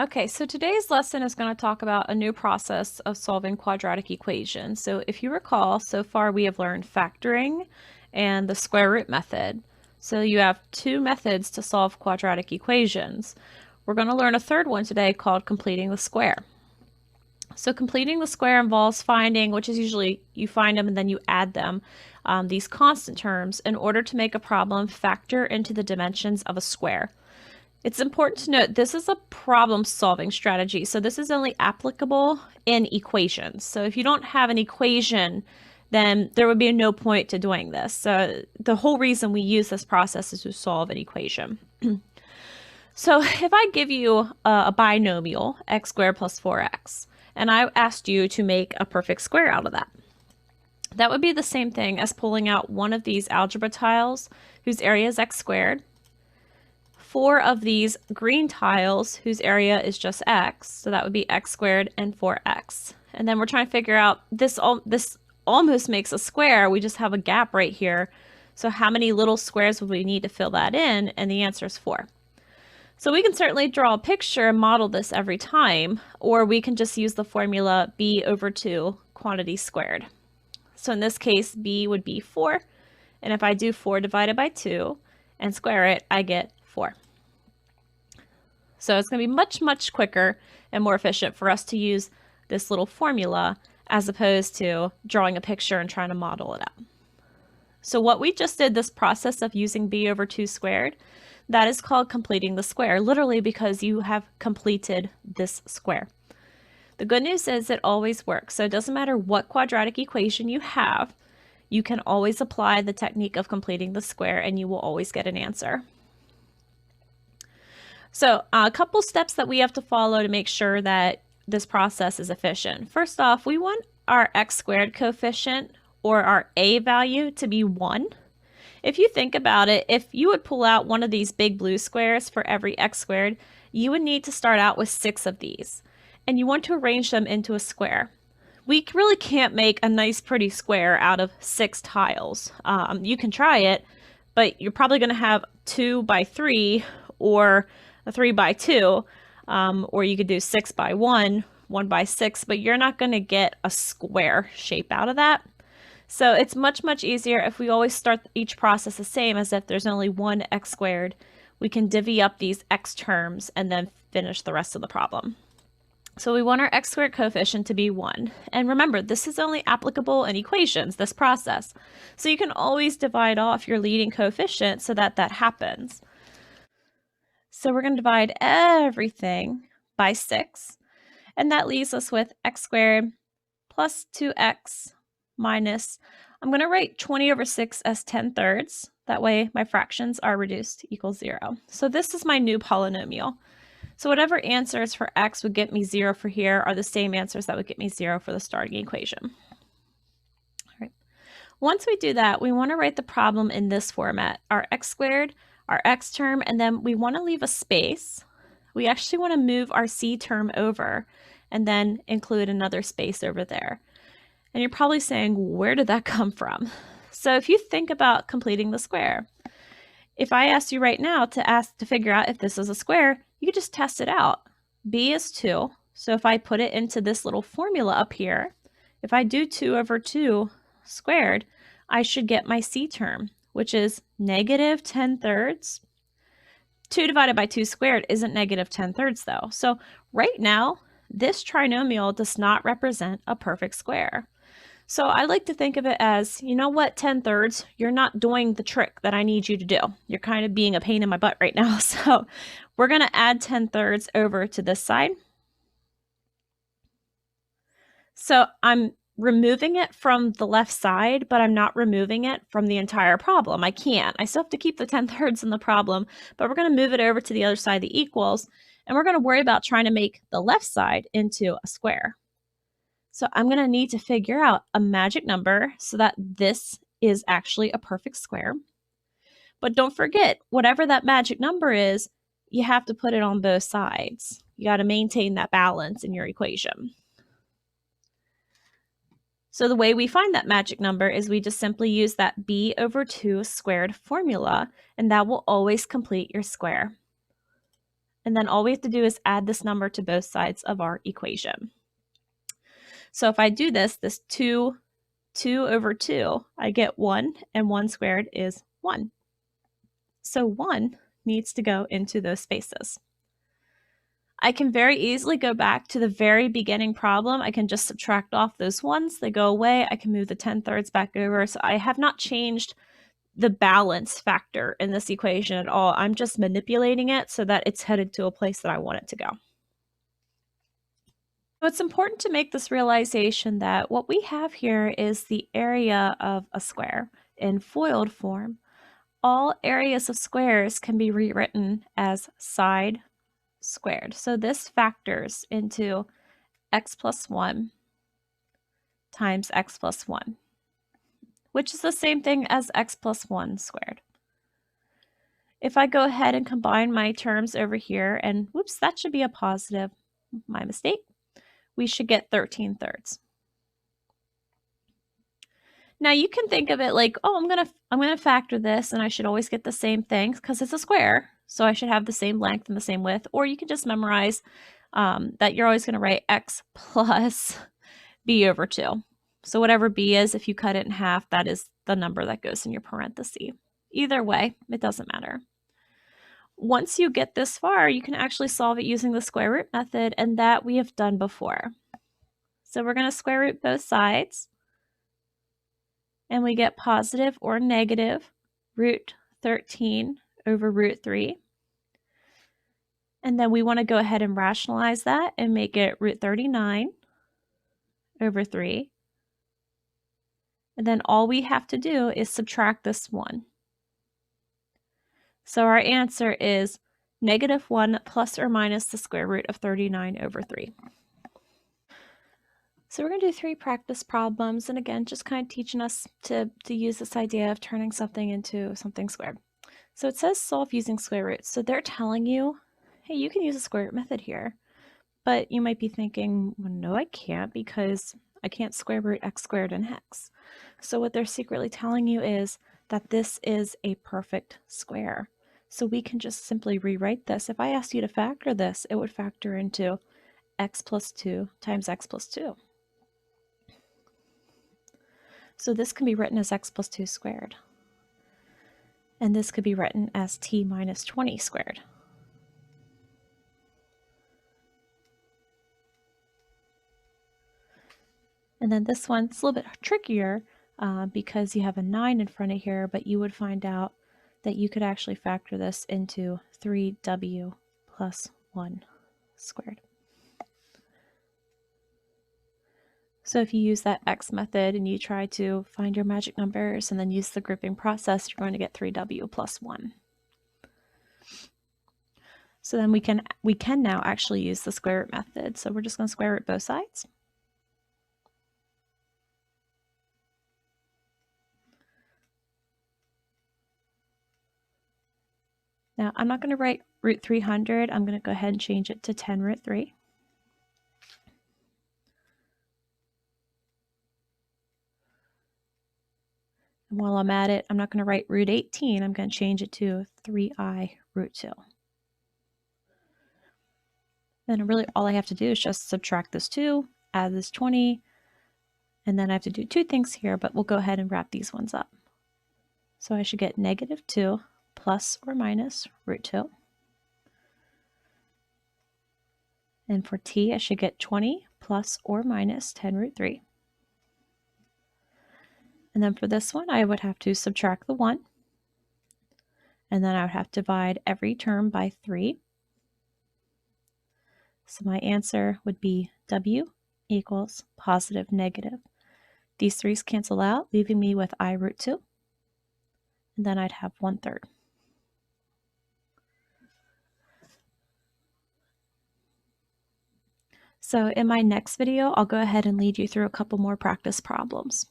Okay, so today's lesson is going to talk about a new process of solving quadratic equations. So if you recall, so far we have learned factoring and the square root method. So you have two methods to solve quadratic equations. We're going to learn a third one today called completing the square. So completing the square involves finding, which is usually you find them and then you add them, these constant terms in order to make a problem factor into the dimensions of a square. It's important to note this is a problem-solving strategy, so this is only applicable in equations. So if you don't have an equation, then there would be no point to doing this. So the whole reason we use this process is to solve an equation. So if I give you a binomial, x squared plus 4x, and I asked you to make a perfect square out of that, that would be the same thing as pulling out one of these algebra tiles whose area is x squared, four of these green tiles whose area is just x, so that would be x squared and 4x. And then we're trying to figure out, this almost makes a square, we just have a gap right here. So how many little squares would we need to fill that in? And the answer is 4. So we can certainly draw a picture and model this every time, or we can just use the formula b over 2 quantity squared. So in this case, b would be 4, and if I do 4 divided by 2 and square it, I get 4. So it's going to be much, much quicker and more efficient for us to use this little formula as opposed to drawing a picture and trying to model it out. So what we just did, this process of using b over 2 squared, that is called completing the square, literally because you have completed this square. The good news is it always works. So it doesn't matter what quadratic equation you have, you can always apply the technique of completing the square and you will always get an answer. So a couple steps that we have to follow to make sure that this process is efficient. First off, we want our x squared coefficient or our a value to be 1. If you think about it, if you would pull out one of these big blue squares for every x squared, you would need to start out with 6 of these. And you want to arrange them into a square. We really can't make a nice pretty square out of 6 tiles. You can try it, but you're probably going to have 2 by 3 or a 3 by 2, or you could do 6 by 1, 1 by 6, but you're not going to get a square shape out of that. So it's much, much easier if we always start each process the same as if there's only one x squared. We can divvy up these x terms and then finish the rest of the problem. So we want our x squared coefficient to be 1. And remember, this is only applicable in equations, this process. So you can always divide off your leading coefficient so that that happens. So we're going to divide everything by 6, and that leaves us with x squared plus 2x minus, I'm going to write 20 over 6 as 10/3. That way my fractions are reduced to equal 0. So this is my new polynomial. So whatever answers for x would get me 0 for here are the same answers that would get me 0 for the starting equation. All right. Once we do that, we want to write the problem in this format, our x squared, our x term, and then we want to leave a space. We actually want to move our c term over and then include another space over there. And you're probably saying, where did that come from? So if you think about completing the square, if I asked you right now to figure out if this is a square, you could just test it out. B is 2. So if I put it into this little formula up here, if I do 2 over 2 squared, I should get my c term, which is negative 10/3. 2 divided by 2 squared isn't negative 10/3 though. So right now, this trinomial does not represent a perfect square. So I like to think of it as, you know what, 10/3, you're not doing the trick that I need you to do. You're kind of being a pain in my butt right now. So we're going to add 10/3 over to this side. So I'm removing it from the left side, but I'm not removing it from the entire problem. I can't. I still have to keep the 10/3 in the problem, but we're going to move it over to the other side of the equals, and we're going to worry about trying to make the left side into a square. So I'm going to need to figure out a magic number so that this is actually a perfect square. But don't forget, whatever that magic number is, you have to put it on both sides. You got to maintain that balance in your equation. So the way we find that magic number is we just simply use that b over 2 squared formula, and that will always complete your square. And then all we have to do is add this number to both sides of our equation. So if I do this 2 over 2, I get 1, and 1 squared is 1. So 1 needs to go into those spaces. I can very easily go back to the very beginning problem. I can just subtract off those ones. They go away. I can move the 10/3 back over. So I have not changed the balance factor in this equation at all. I'm just manipulating it so that it's headed to a place that I want it to go. So it's important to make this realization that what we have here is the area of a square in FOILed form. All areas of squares can be rewritten as side squared. So this factors into x plus 1 times x plus 1, which is the same thing as x plus 1 squared. If I go ahead and combine my terms over here, and whoops, that should be a positive, my mistake, we should get 13/3. Now you can think of it like, oh, I'm gonna factor this, and I should always get the same thing because it's a square, so I should have the same length and the same width. Or you can just memorize that you're always going to write x plus b over 2. So whatever b is, if you cut it in half, that is the number that goes in your parenthesis. Either way, it doesn't matter. Once you get this far, you can actually solve it using the square root method, and that we have done before. So we're going to square root both sides, and we get positive or negative root 13 over root 3. And then we want to go ahead and rationalize that and make it root 39 over 3. And then all we have to do is subtract this 1. So our answer is -1 plus or minus the square root of 39 over 3. So we're going to do 3 practice problems, and again, just kind of teaching us to use this idea of turning something into something squared. So it says solve using square roots. So they're telling you, hey, you can use a square root method here. But you might be thinking, well, no, I can't, because I can't square root x squared in hex. So what they're secretly telling you is that this is a perfect square. So we can just simply rewrite this. If I asked you to factor this, it would factor into x plus 2 times x plus 2. So this can be written as x plus 2 squared. And this could be written as t minus 20 squared. And then this one's a little bit trickier because you have a 9 in front of here, but you would find out that you could actually factor this into 3w plus 1 squared. So if you use that x method and you try to find your magic numbers and then use the grouping process, you're going to get 3w plus 1. So then we can now actually use the square root method. So we're just going to square root both sides. Now I'm not going to write root 300. I'm going to go ahead and change it to 10 root 3. And while I'm at it, I'm not going to write root 18. I'm going to change it to 3i root 2. Then really all I have to do is just subtract this 2, add this 20, and then I have to do 2 things here, but we'll go ahead and wrap these ones up. So I should get -2 plus or minus root 2. And for t, I should get 20 plus or minus 10 root 3. And then for this one, I would have to subtract the 1. And then I would have to divide every term by 3. So my answer would be w equals positive negative. These 3's cancel out, leaving me with I root 2. And then I'd have 1/3. So in my next video, I'll go ahead and lead you through a couple more practice problems.